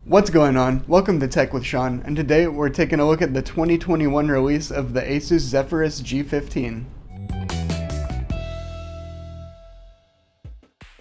What's going on? Welcome to Tech with Sean, and today we're taking a look at the 2021 release of the ASUS Zephyrus G15.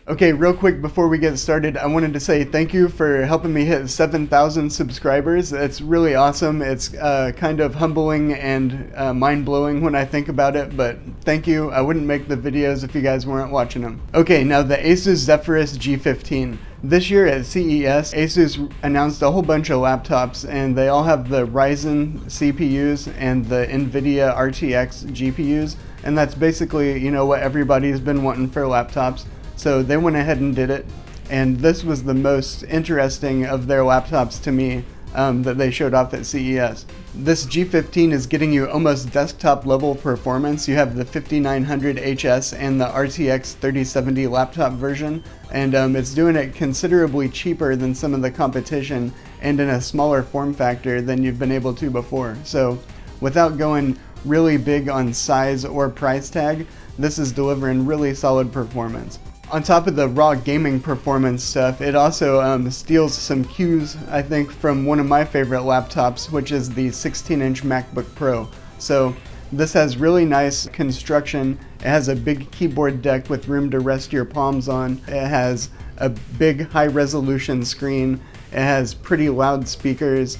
Okay, real quick before we get started, I wanted to say thank you for helping me hit 7,000 subscribers. It's really awesome. It's kind of humbling and mind-blowing when I think about it, but thank you. I wouldn't make the videos if you guys weren't watching them. Okay, now the ASUS Zephyrus G15. This year at CES, ASUS announced a whole bunch of laptops, and they all have the Ryzen CPUs and the NVIDIA RTX GPUs, and that's basically, you know, what everybody's been wanting for laptops. So they went ahead and did it, and this was the most interesting of their laptops to me that they showed off at CES. This G15 is getting you almost desktop level performance. You have the 5900HS and the RTX 3070 laptop version, and it's doing it considerably cheaper than some of the competition and in a smaller form factor than you've been able to before. So without going really big on size or price tag, this is delivering really solid performance. On top of the raw gaming performance stuff, it also steals some cues, I think, from one of my favorite laptops, which is the 16-inch MacBook Pro. So this has really nice construction. It has a big keyboard deck with room to rest your palms on. It has a big high-resolution screen. It has pretty loud speakers,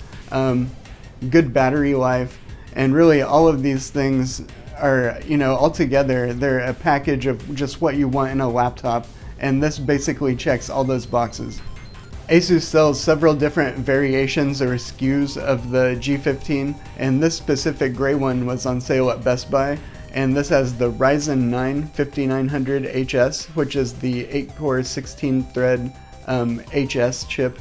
good battery life, and really all of these things are, you know, altogether, they're a package of just what you want in a laptop, and this basically checks all those boxes. ASUS sells several different variations or SKUs of the G15, and this specific gray one was on sale at Best Buy, and this has the Ryzen 9 5900HS, which is the 8-core 16-thread HS chip.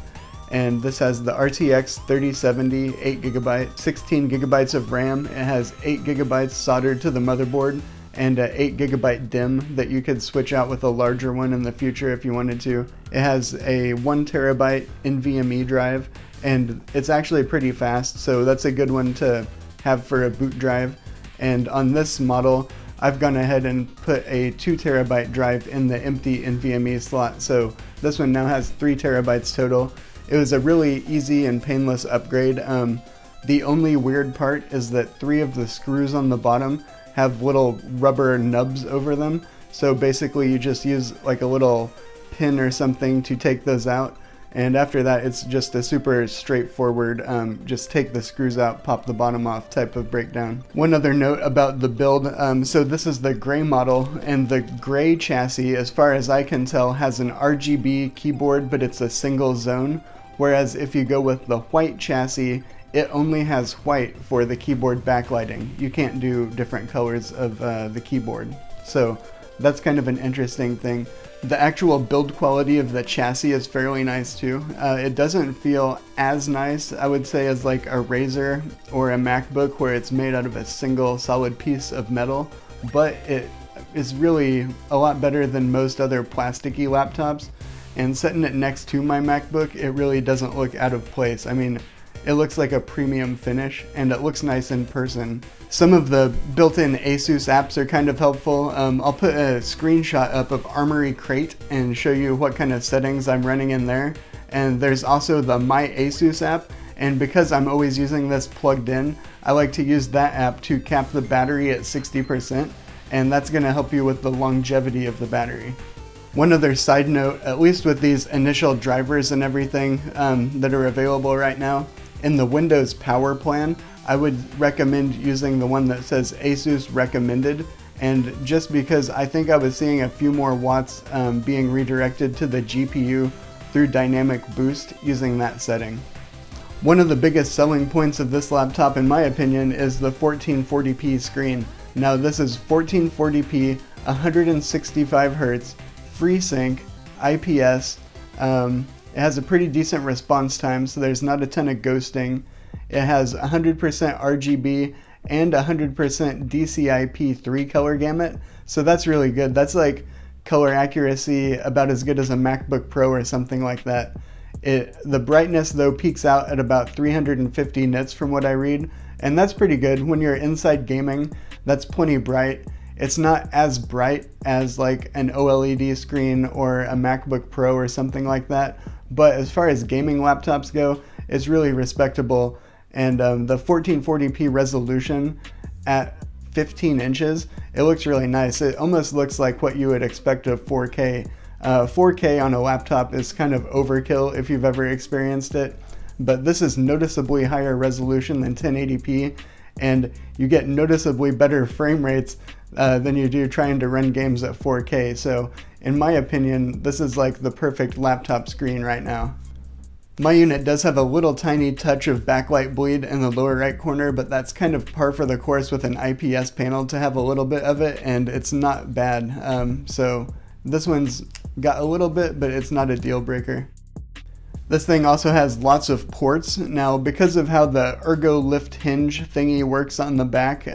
And this has the RTX 3070, 8GB, 16GB of RAM. It has 8GB soldered to the motherboard and an 8GB DIMM that you could switch out with a larger one in the future if you wanted to. It has a 1TB NVMe drive, and it's actually pretty fast, so that's a good one to have for a boot drive. And on this model, I've gone ahead and put a 2TB drive in the empty NVMe slot, so this one now has 3TB total. It was a really easy and painless upgrade. The only weird part is that 3 of the screws on the bottom have little rubber nubs over them. So basically you just use like a little pin or something to take those out. And after that, it's just a super straightforward, just take the screws out, pop the bottom off type of breakdown. One other note about the build, so this is the gray model, and the gray chassis, as far as I can tell, has an RGB keyboard, but it's a single zone. Whereas if you go with the white chassis, it only has white for the keyboard backlighting. You can't do different colors of the keyboard. So that's kind of an interesting thing. The actual build quality of the chassis is fairly nice too. It doesn't feel as nice, I would say, as like a Razer or a MacBook where it's made out of a single solid piece of metal, but it is really a lot better than most other plasticky laptops. And setting it next to my MacBook, it really doesn't look out of place. I mean, it looks like a premium finish, and it looks nice in person. Some of the built-in ASUS apps are kind of helpful. I'll put a screenshot up of Armory Crate and show you what kind of settings I'm running in there. And there's also the My ASUS app, and because I'm always using this plugged in, I like to use that app to cap the battery at 60%, and that's gonna help you with the longevity of the battery. One other side note, at least with these initial drivers and everything that are available right now, in the Windows Power Plan, I would recommend using the one that says ASUS Recommended, and just because I think I was seeing a few more watts being redirected to the GPU through Dynamic Boost using that setting. One of the biggest selling points of this laptop, in my opinion, is the 1440p screen. Now this is 1440p, 165Hz, FreeSync, IPS. It has a pretty decent response time, so there's not a ton of ghosting. It has 100% RGB and 100% DCI-P3 color gamut, so that's really good. That's like color accuracy about as good as a MacBook Pro or something like that. The brightness though peaks out at about 350 nits from what I read, and that's pretty good. When you're inside gaming, that's plenty bright. It's not as bright as like an OLED screen or a MacBook Pro or something like that, but as far as gaming laptops go, it's really respectable. And the 1440p resolution at 15 inches, it looks really nice. It almost looks like what you would expect of 4K. 4K on a laptop is kind of overkill if you've ever experienced it, but this is noticeably higher resolution than 1080p, and you get noticeably better frame rates than you do trying to run games at 4K. So in my opinion, this is like the perfect laptop screen right now. My unit does have a little tiny touch of backlight bleed in the lower right corner, but that's kind of par for the course with an IPS panel to have a little bit of it, and it's not bad. So this one's got a little bit, but it's not a deal breaker. This thing also has lots of ports. Now, because of how the ergo lift hinge thingy works on the back,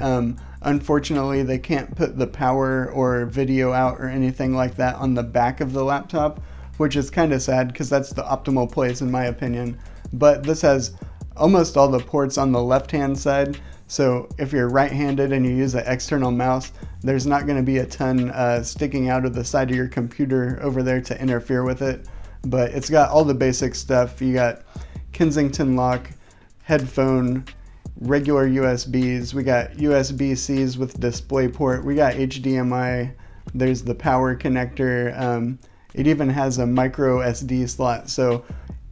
unfortunately they can't put the power or video out or anything like that on the back of the laptop, which is kind of sad because that's the optimal place in my opinion. But this has almost all the ports on the left hand side, so if you're right-handed and you use an external mouse, there's not going to be a ton sticking out of the side of your computer over there to interfere with it. But it's got all the basic stuff. You got Kensington lock, headphone, regular USBs, we got USB-Cs with DisplayPort, we got HDMI, there's the power connector, it even has a micro SD slot. So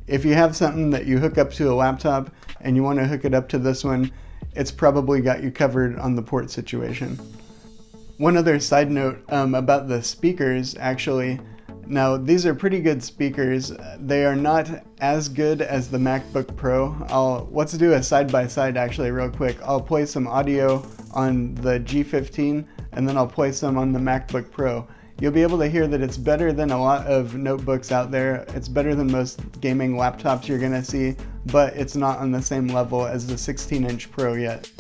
if you have something that you hook up to a laptop and you want to hook it up to this one, it's probably got you covered on the port situation. One other side note about the speakers, actually. Now, these are pretty good speakers. They are not as good as the MacBook Pro. Let's do a side-by-side actually real quick. I'll play some audio on the G15 and then I'll play some on the MacBook Pro. You'll be able to hear that it's better than a lot of notebooks out there. It's better than most gaming laptops you're gonna see, but it's not on the same level as the 16-inch Pro yet.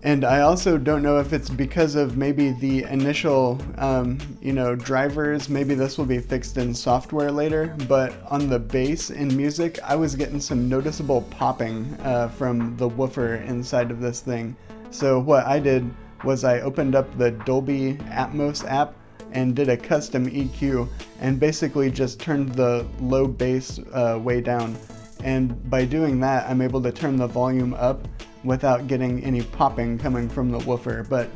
And I also don't know if it's because of maybe the initial, drivers, maybe this will be fixed in software later, but on the bass in music, I was getting some noticeable popping from the woofer inside of this thing. So what I did was I opened up the Dolby Atmos app and did a custom EQ and basically just turned the low bass way down. And by doing that, I'm able to turn the volume up without getting any popping coming from the woofer. But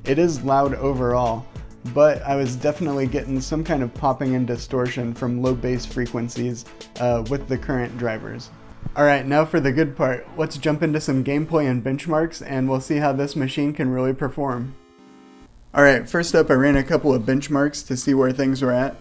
it is loud overall, but I was definitely getting some kind of popping and distortion from low bass frequencies with the current drivers. Alright, now for the good part. Let's jump into some gameplay and benchmarks and we'll see how this machine can really perform. Alright, first up I ran a couple of benchmarks to see where things were at.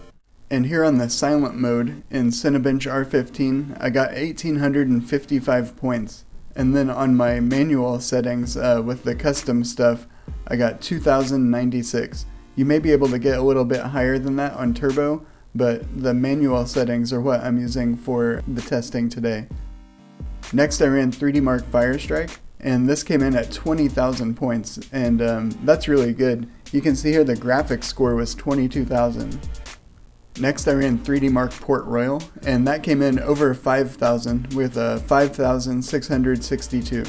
And here on the silent mode in Cinebench R15, I got 1855 points. And then on my manual settings with the custom stuff, I got 2096. You may be able to get a little bit higher than that on turbo, but the manual settings are what I'm using for the testing today. Next I ran 3D Mark Firestrike, and this came in at 20,000 points, and that's really good. You can see here the graphics score was 22,000. Next I ran 3D Mark Port Royal, and that came in over 5,000 with a 5,662.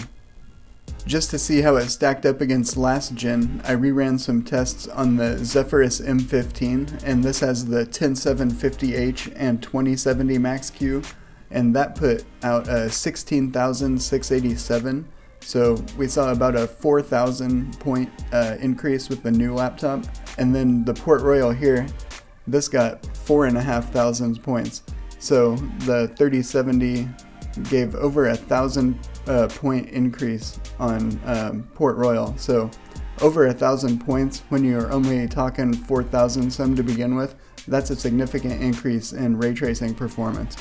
Just to see how it stacked up against last gen, I reran some tests on the Zephyrus M15, and this has the 10750H and 2070 Max-Q, and that put out a 16,687. So we saw about a 4,000 point increase with the new laptop. And then the Port Royal here, this got 4,500 points. So the 3070 gave over 1,000 point increase on Port Royal. So over 1,000 points when you're only talking 4,000 some to begin with, that's a significant increase in ray tracing performance.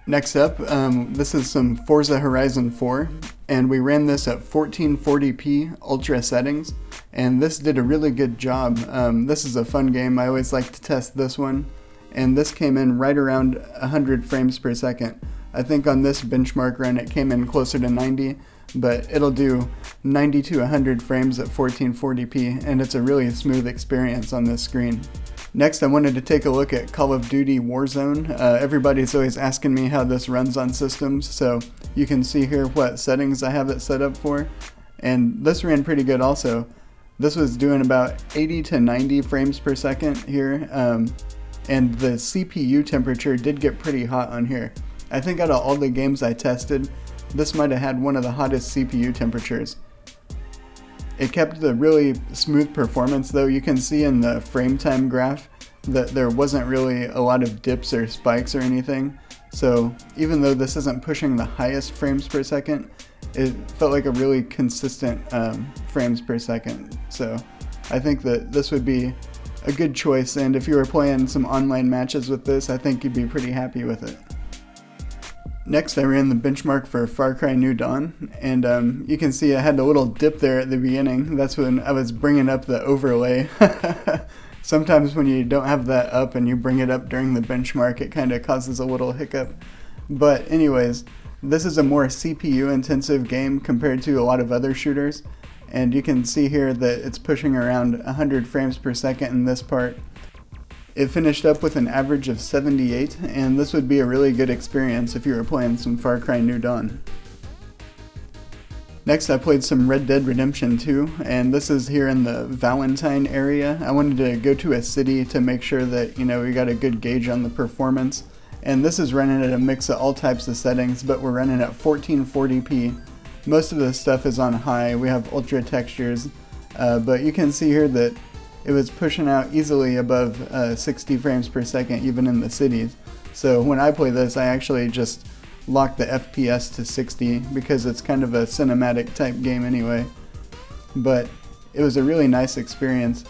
Next up, this is some Forza Horizon 4, and we ran this at 1440p ultra settings, and this did a really good job. This is a fun game. I always like to test this one, and this came in right around 100 frames per second. I think on this benchmark run it came in closer to 90, but it'll do 90 to 100 frames at 1440p, and it's a really smooth experience on this screen. Next, I wanted to take a look at Call of Duty Warzone. Everybody's always asking me how this runs on systems, so you can see here what settings I have it set up for. And this ran pretty good also. This was doing about 80 to 90 frames per second here, and the CPU temperature did get pretty hot on here. I think out of all the games I tested, this might have had one of the hottest CPU temperatures. It kept the really smooth performance though. You can see in the frame time graph that there wasn't really a lot of dips or spikes or anything. So even though this isn't pushing the highest frames per second, it felt like a really consistent frames per second. So I think that this would be a good choice, and if you were playing some online matches with this, I think you'd be pretty happy with it. Next, I ran the benchmark for Far Cry New Dawn, and you can see I had a little dip there at the beginning. That's when I was bringing up the overlay. Sometimes when you don't have that up and you bring it up during the benchmark, it kind of causes a little hiccup. But anyways, this is a more CPU intensive game compared to a lot of other shooters, and you can see here that it's pushing around 100 frames per second in this part. It finished up with an average of 78, and this would be a really good experience if you were playing some Far Cry New Dawn. Next, I played some Red Dead Redemption 2, and this is here in the Valentine area. I wanted to go to a city to make sure that, we got a good gauge on the performance. And this is running at a mix of all types of settings, but we're running at 1440p. Most of the stuff is on high. We have ultra textures, but you can see here that it was pushing out easily above 60 frames per second, even in the cities. So when I play this, I actually just lock the FPS to 60 because it's kind of a cinematic type game anyway. But it was a really nice experience.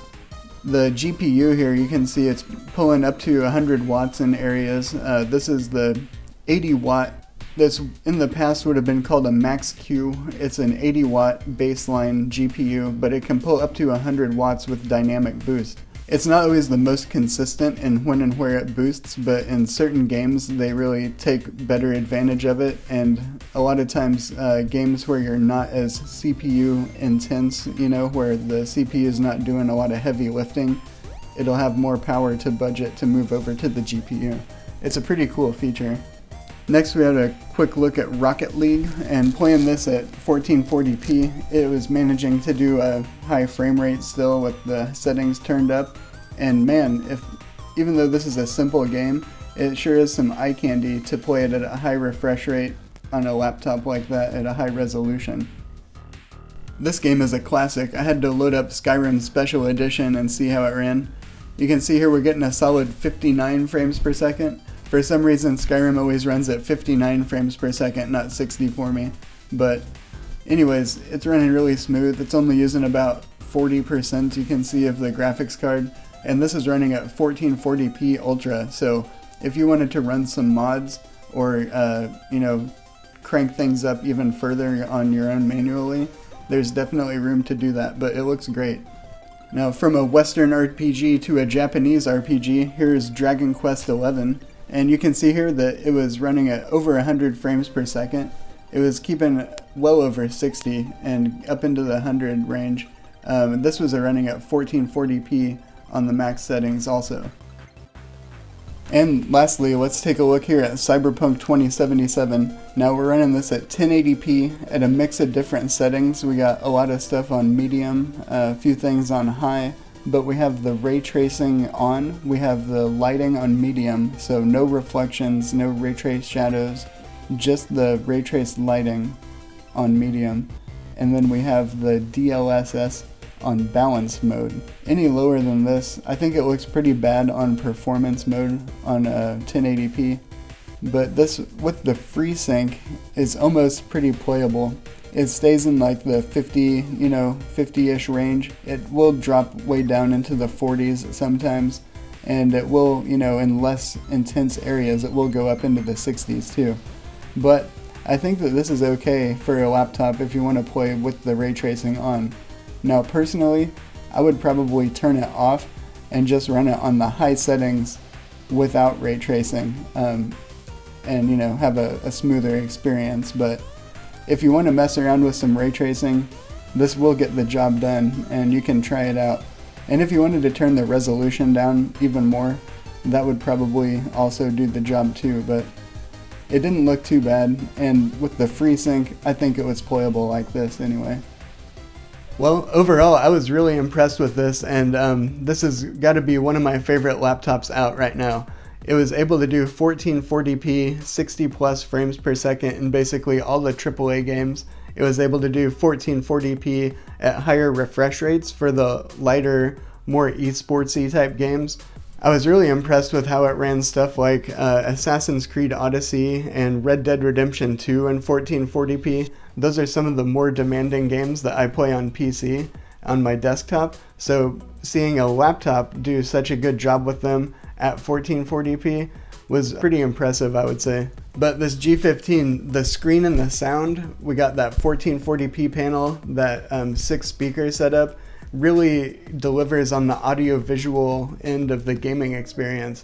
The GPU here, you can see it's pulling up to 100 watts in areas. This is the 80 watt. This in the past would have been called a Max Q. It's an 80 watt baseline GPU, but it can pull up to 100 watts with dynamic boost. It's not always the most consistent in when and where it boosts, but in certain games they really take better advantage of it, and a lot of times games where you're not as CPU intense, where the CPU is not doing a lot of heavy lifting, it'll have more power to budget to move over to the GPU. It's a pretty cool feature. Next, we had a quick look at Rocket League, and playing this at 1440p, it was managing to do a high frame rate still with the settings turned up. And man, even though this is a simple game, it sure is some eye candy to play it at a high refresh rate on a laptop like that at a high resolution. This game is a classic. I had to load up Skyrim Special Edition and see how it ran. You can see here we're getting a solid 59 frames per second. For some reason, Skyrim always runs at 59 frames per second, not 60 for me. But anyways, it's running really smooth. It's only using about 40%, you can see, of the graphics card. And this is running at 1440p Ultra. So if you wanted to run some mods or, crank things up even further on your own manually, there's definitely room to do that, but it looks great. Now, from a Western RPG to a Japanese RPG, here's Dragon Quest XI. And you can see here that it was running at over 100 frames per second. It was keeping well over 60 and up into the 100 range. This was running at 1440p on the max settings also. And lastly, let's take a look here at Cyberpunk 2077. Now we're running this at 1080p at a mix of different settings. We got a lot of stuff on medium, a few things on high, but we have the ray tracing on, we have the lighting on medium, so no reflections, no ray trace shadows, just the ray trace lighting on medium. And then we have the DLSS on balance mode. Any lower than this, I think it looks pretty bad on performance mode on 1080p, but this with the FreeSync is almost pretty playable. It stays in like the 50-ish range. It will drop way down into the 40s sometimes, and it will, you know, in less intense areas, it will go up into the 60s too. But I think that this is okay for a laptop if you want to play with the ray tracing on. Now personally, I would probably turn it off and just run it on the high settings without ray tracing, and you know, have a smoother experience. But if you want to mess around with some ray tracing, this will get the job done, and you can try it out. And if you wanted to turn the resolution down even more, that would probably also do the job too, but it didn't look too bad, and with the FreeSync, I think it was playable like this anyway. Well, overall, I was really impressed with this, and this has got to be one of my favorite laptops out right now. It was able to do 1440p, 60 plus frames per second in basically all the AAA games. It was able to do 1440p at higher refresh rates for the lighter, more esportsy type games. I was really impressed with how it ran stuff like Assassin's Creed Odyssey and Red Dead Redemption 2 in 1440p. Those are some of the more demanding games that I play on PC, on my desktop. So seeing a laptop do such a good job with them at 1440p was pretty impressive, I would say. But this G15, the screen and the sound, we got that 1440p panel, that 6 speaker setup, really delivers on the audio-visual end of the gaming experience.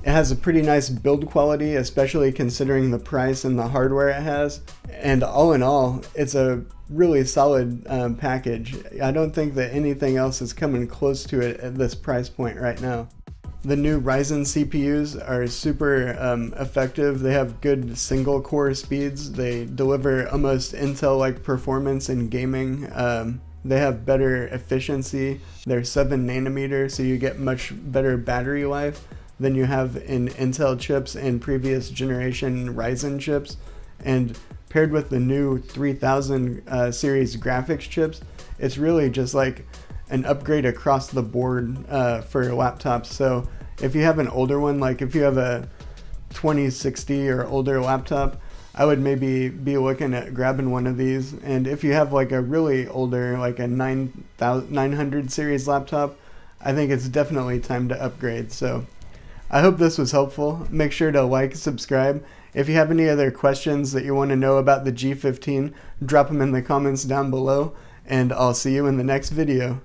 It has a pretty nice build quality, especially considering the price and the hardware it has. And all in all, it's a really solid package. I don't think that anything else is coming close to it at this price point right now. The new Ryzen CPUs are super effective. They have good single core speeds. They deliver almost Intel-like performance in gaming. They have better efficiency. They're 7 nanometer, so you get much better battery life than you have in Intel chips and previous generation Ryzen chips. And paired with the new 3000 series graphics chips, it's really just like an upgrade across the board for laptops. So if you have an older one, like if you have a 2060 or older laptop, I would maybe be looking at grabbing one of these. And if you have like a really older, like a 900 series laptop, I think it's definitely time to upgrade. So I hope this was helpful. Make sure to like, subscribe. If you have any other questions that you want to know about the G15, drop them in the comments down below, and I'll see you in the next video.